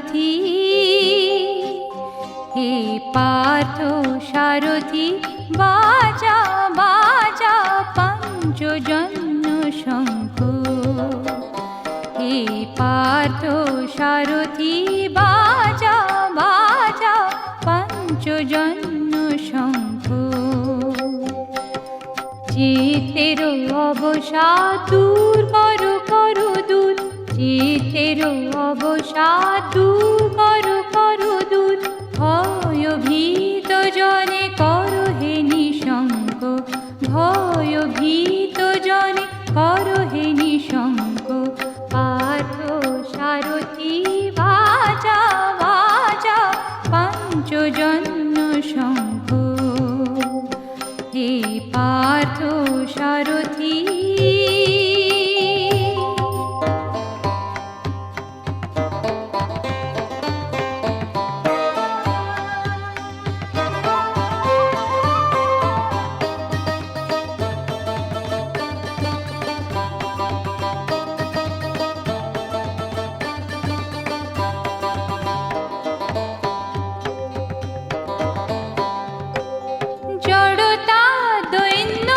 সারথি, হে পার্থ সারথি বাজা বাজা পঞ্চজন্য শঙ্খ। হে পার্থ সারথি বাজা বাজা পঞ্চজন্য শঙ্খ। চিতের অবসাদ দূর করো করো দূর, চিতের অবসাদ দূর করো করো দূর, ভয় ভীত জনে করো হে নিঃশঙ্ক, ভয় ভীত জনে করো হে নিঃশঙ্ক। পার্থ সারথি বাজা বাজা পঞ্চজন্য শঙ্খ। হে পার্থ সারথি, জড়তা দৈন্য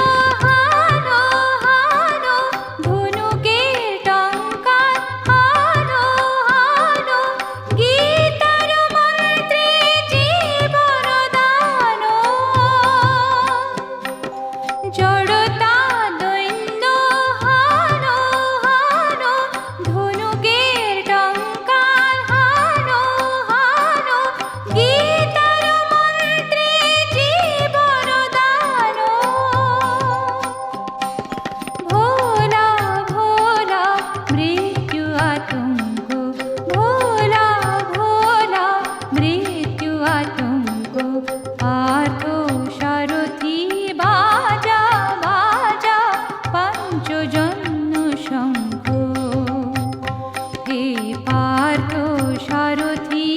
হানো হানো, ধনুকের টঙ্কার হানো হানো, গীতার মন্ত্রে জীবন দান। জড়তা দৈন্য হানো হানো, ধনুকের টঙ্কার হানো হানো, গীতার মন্ত্রে জীবন দান। ভোলা ভোলা মৃত্যু আতঙ্ক, ভোলা ভোলা মৃত্যু আতঙ্ক। পার্থ সারথি বাজা বাজা পঞ্চজন্য শঙ্খ। হে পার্থ সারথি,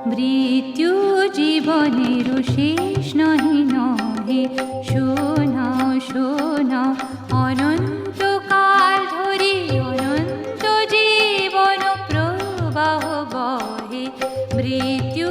মৃত্যু জীবনের শেষ নহে নহে, শোনাও শোনাও অনন্তকাল ধরে অনন্ত জীবন প্রবাহ বহে। মৃত্যু